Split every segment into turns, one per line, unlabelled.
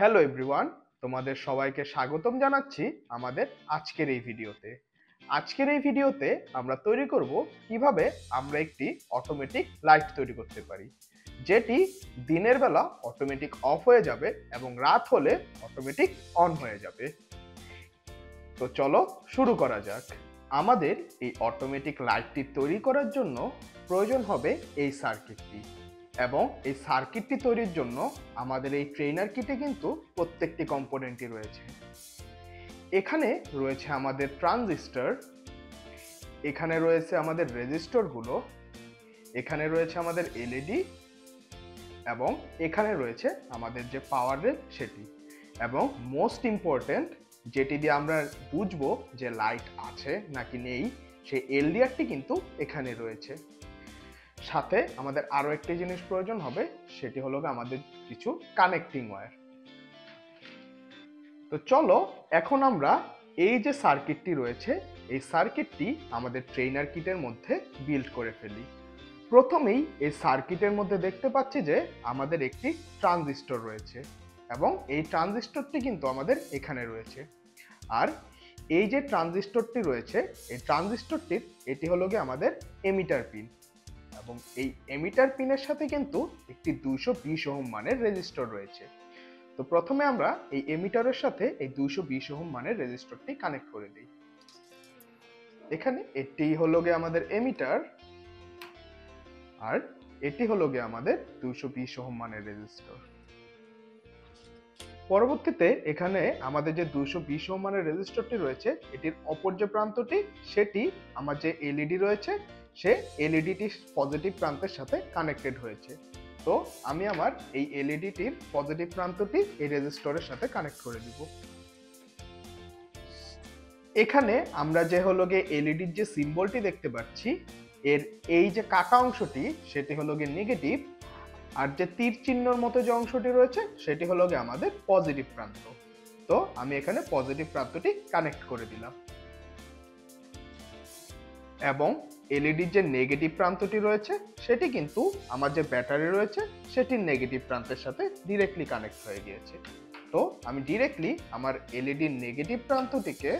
Hello everyone, তোমাদের সবাইকে স্বাগতম জানাচ্ছি আমাদের আজকের এই ভিডিওতে। আজকের এই ভিডিওতে আমরা তৈরি করব কিভাবে আমরা একটি অটোমেটিক লাইট তৈরি করতে পারি, যেটি দিনের বেলা অটোমেটিক অফ হয়ে যাবে এবং রাত হলে অটোমেটিক অন হয়ে যাবে। তো চলো শুরু করা যাক। আমাদের এই অটোমেটিক লাইটটি তৈরি করার জন্য প্রয়োজন হবে এই সার্কিটটি, এবং এই সার্কিটটি তৈরির জন্য আমাদের এই ট্রেনার কিটে কিন্তু প্রত্যেকটি কম্পোনেন্টই রয়েছে। এখানে রয়েছে আমাদের ট্রানজিস্টর, এখানে রয়েছে আমাদের রেজিস্টরগুলো, এখানে রয়েছে আমাদের এলইডি, এবং এখানে রয়েছে আমাদের যে পাওয়ার রেল সেটি, এবং মোস্ট ইম্পর্টেন্ট যেটি দিয়ে আমরা বুঝবো যে লাইট আছে নাকি নেই, সেই এলডিআরটি কিন্তু এখানে রয়েছে। সাথে আমাদের আরো একটি জিনিস প্রয়োজন হবে, সেটি হলো আমাদের কিছু কানেক্টিং ওয়্যার। তো চলো এখন আমরা এই যে সার্কিটটি রয়েছে এই সার্কিটটি আমাদের ট্রেনার কিটের মধ্যে বিল্ড করে ফেলি। প্রথমেই এই সার্কিটের মধ্যে দেখতে পাচ্ছি যে আমাদের একটি ট্রানজিস্টর রয়েছে, এবং এই ট্রানজিস্টরটি কিন্তু আমাদের এখানে রয়েছে। আর এই যে ট্রানজিস্টরটি রয়েছে এই ট্রানজিস্টরটির এটি হলো গিয়ে আমাদের এমিটার পিন, এবং এই এমিটার পিনের সাথে কিন্তু একটি 220 ওহম মানের রেজিস্টর রয়েছে। তো প্রথমে আমরা এই এমিটারের সাথে এই 220 ওহম মানের রেজিস্টরটি কানেক্ট করে দিই। এখানে এটি হলো গিয়ে আমাদের এমিটার, আর এটি হলো গিয়ে আমাদের 220 ওহম মানের রেজিস্টর। পরবর্তীতে এখানে আমাদের যে 220 ওহম মানের রেজিস্টরটি রয়েছে এটির অপর যে প্রান্তটি সেটি আমার যে এলইডি রয়েছে সে এলইডিটি পজিটিভ প্রান্তের সাথে কানেক্টেড হয়েছে। তো আমি আমার এই এলইডিটির পজিটিভ প্রান্তটি এই রেজিস্টরের সাথে কানেক্ট করে দিব। এখানে আমরা যে হলো গিয়ে এলইডির যে সিম্বলটি দেখতে পাচ্ছি এর এই যে কাটা অংশটি সেটি হলো গিয়ে নেগেটিভ, আর যে তীর চিহ্নর মতো যে অংশটি রয়েছে সেটি হলো গিয়ে আমাদের পজিটিভ প্রান্ত। তো আমি এখানে পজিটিভ প্রান্তটি কানেক্ট করে দিলাম, এবং এলইডির যে নেগেটিভ প্রান্তটি রয়েছে সেটি কিন্তু আমার যে ব্যাটারি রয়েছে সেটির নেগেটিভ প্রান্তের সাথে ডিরেক্টলি কানেক্ট হয়ে গিয়েছে। তো আমি ডিরেক্টলি আমার এলইডির নেগেটিভ প্রান্তটিকে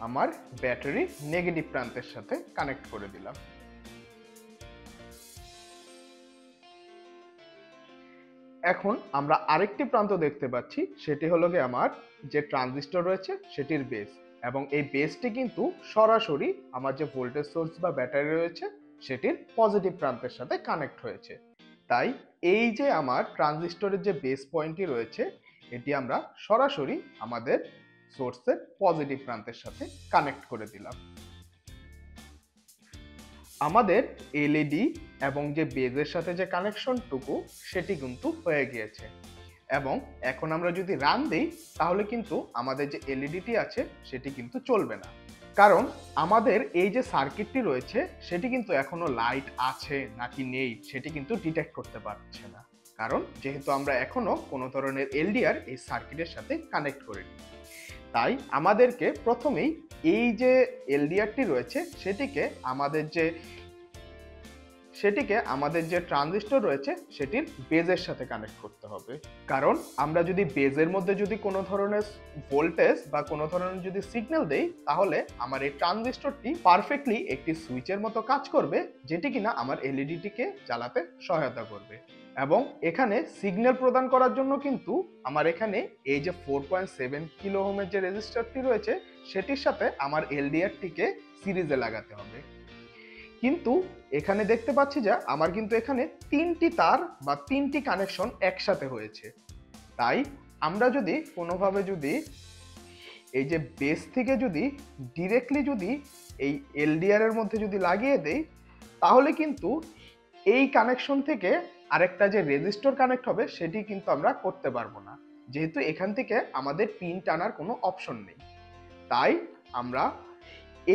আমার ব্যাটারি নেগেটিভ প্রান্তের সাথে কানেক্ট করে দিলাম। এখন আমরা আরেকটি প্রান্ত দেখতে পাচ্ছি, সেটি হলো গিয়ে আমার যে ট্রানজিস্টর রয়েছে সেটির বেস, এবং এই বেসটি কিন্তু সরাসরি আমার যে ভোল্টেজ সোর্স বা ব্যাটারি রয়েছে সেটির পজিটিভ প্রান্তের সাথে কানেক্ট হয়েছে। তাই এই যে আমার ট্রানজিস্টরের যে বেস পয়েন্টটি রয়েছে এটি আমরা সরাসরি আমাদের সোর্সের পজিটিভ প্রান্তের সাথে কানেক্ট করে দিলাম। আমাদের এলইডি এবং যে বেজের সাথে যে কানেকশনটুকু সেটি কিন্তু হয়ে গিয়েছে, এবং এখন আমরা যদি রান দিই তাহলে কিন্তু আমাদের যে এলইডিটি আছে সেটি কিন্তু চলবে না, কারণ আমাদের এই যে সার্কিটটি রয়েছে সেটি কিন্তু এখনো লাইট আছে নাকি নেই সেটি কিন্তু ডিটেক্ট করতে পারছে না, কারণ যেহেতু আমরা এখনো কোনো ধরনের এলডিআর এই সার্কিটের সাথে কানেক্ট করিনি। তাই আমাদেরকে প্রথমেই এই যে এলডিআরটি রয়েছে সেটিকে আমাদের যে ট্রানজিস্টর রয়েছে সেটির বেজের সাথে কানেক্ট করতে হবে, কারণ আমরা যদি বেজের মধ্যে যদি কোনো ধরনের ভোল্টেজ বা কোনো ধরনের যদি সিগন্যাল দেই তাহলে আমার এই ট্রানজিস্টরটি পারফেক্টলি একটি সুইচের মতো কাজ করবে, যেটি কিনা আমার এলইডিটিকে জ্বালাতে সহায়তা করবে। এবং এখানে সিগন্যাল প্রদান করার জন্য কিন্তু আমার এখানে এই যে 4.7 কিলো ওহমের যে রেজিস্টরটি রয়েছে সেটির সাথে আমার এলডিআরটিকে সিরিজে লাগাতে হবে। কিন্তু এখানে দেখতে পাচ্ছি যে আমার কিন্তু এখানে তিনটি তার বা তিনটি কানেকশন একসাথে হয়েছে। তাই আমরা যদি কোনোভাবে যদি এই যে বেস থেকে যদি ডিরেক্টলি যদি এই এলডিআর এর মধ্যে যদি লাগিয়ে দেই তাহলে কিন্তু এই কানেকশন থেকে আরেকটা যে রেজিস্টর কানেক্ট হবে সেটি কিন্তু আমরা করতে পারবো না, যেহেতু এখান থেকে আমাদের পিন টানার কোনো অপশন নেই। তাই আমরা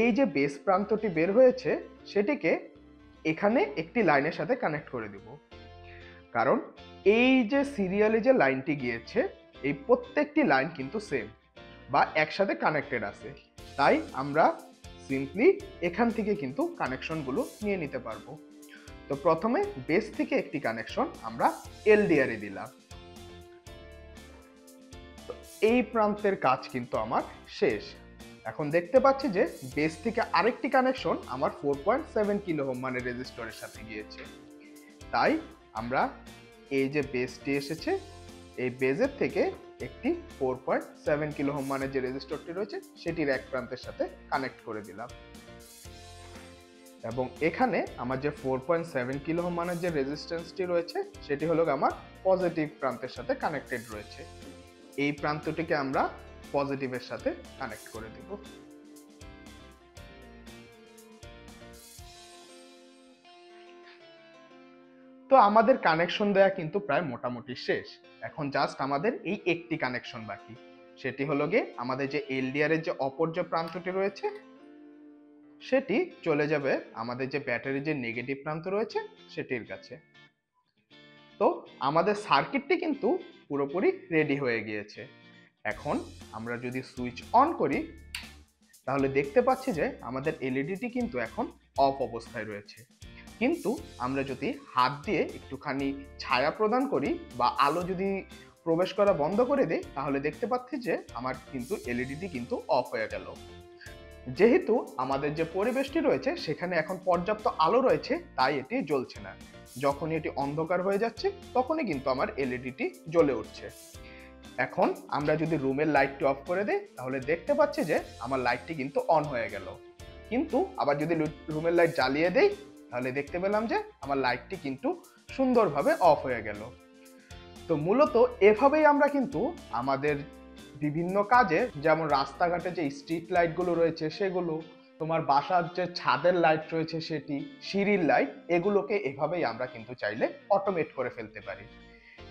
এই যে বেস প্রান্তটি বের হয়েছে সেটিকে এখানে একটি লাইনের সাথে কানেক্ট করে দিব, কারণ এই যে সিরিয়ালে যে লাইনটি গিয়েছে এই প্রত্যেকটি লাইন কিন্তু সেম বা একসাথে কানেক্টেড আছে। তাই আমরা সিম্পলি এখান থেকে কিন্তু কানেকশনগুলো নিয়ে নিতে পারবো। তো প্রথমে বেস থেকে একটি কানেকশন আমরা এলডিআর এ দিলাম, এই প্রান্তের কাজ কিন্তু আমার শেষ। এখন দেখতে পাচ্ছি যে বেস থেকে আরেকটি কানেকশন আমার 4.7 কিলো ওহম মানে রেজিস্টরের সাথে গিয়েছে। তাই আমরা এই যে বেসটি এসেছে, এই বেজের থেকে একটি 4.7 কিলো ওহম মানে যে রেজিস্টরটি রয়েছে সেটির এক প্রান্তের সাথে কানেক্ট করে দিলাম। এবং এখানে আমার যে 4.7 কিলো ওহম মানের যে রেজিস্ট্যান্সটি রয়েছে সেটি হলো আমার পজিটিভ প্রান্তের সাথে কানেক্টেড রয়েছে। এই প্রান্তটিকে আমরা পজিটিভের সাথে কানেক্ট করে দিব। তো আমাদের কানেকশন দেয়া কিন্তু প্রায় মোটামুটি শেষ। এখন জাস্ট আমাদের এই একটি কানেকশন বাকি, সেটি হলো গিয়ে আমাদের যে এলডিআর এর যে অপর যে প্রান্তটি রয়েছে সেটি চলে যাবে আমাদের যে ব্যাটারির যে নেগেটিভ প্রান্ত রয়েছে সেটির কাছে। তো আমাদের সার্কিটটি কিন্তু পুরোপুরি রেডি হয়ে গিয়েছে। এখন আমরা যদি সুইচ অন করি তাহলে দেখতে পাচ্ছি যে আমাদের এলইডিটি কিন্তু এখন অফ অবস্থায় রয়েছে। কিন্তু আমরা যদি হাত দিয়ে একটুখানি ছায়া প্রদান করি বা আলো যদি প্রবেশ করা বন্ধ করে দিই তাহলে দেখতে পাচ্ছি যে আমার কিন্তু এলইডিটি কিন্তু অফ হয়ে গেল। যেহেতু আমাদের যে পরিবেশটি রয়েছে সেখানে এখন পর্যাপ্ত আলো রয়েছে তাই এটি জ্বলছে না। যখনই এটি অন্ধকার হয়ে যাচ্ছে তখনই কিন্তু আমার এলইডিটি জ্বলে উঠছে। এখন আমরা যদি রুমের লাইটটি অফ করে দিই তাহলে দেখতে পাচ্ছি যে আমার লাইটটি কিন্তু অন হয়ে গেল। কিন্তু আবার যদি রুমের লাইট জ্বালিয়ে দেই তাহলে দেখতে পেলাম যে আমার লাইটটি কিন্তু সুন্দরভাবে অফ হয়ে গেল। তো মূলত এভাবেই আমরা কিন্তু আমাদের বিভিন্ন কাজে, যেমন রাস্তাঘাটে যে স্ট্রিট লাইটগুলো রয়েছে সেগুলো, তোমার বাসার যে ছাদের লাইট রয়েছে সেটি, সিঁড়ির লাইট, এগুলোকে এভাবেই আমরা কিন্তু চাইলে অটোমেট করে ফেলতে পারি।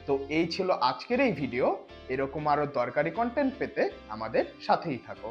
তো এই ছিল আজকের এই ভিডিও। এরকম আরো দরকারি কন্টেন্ট পেতে আমাদের সাথেই থাকো।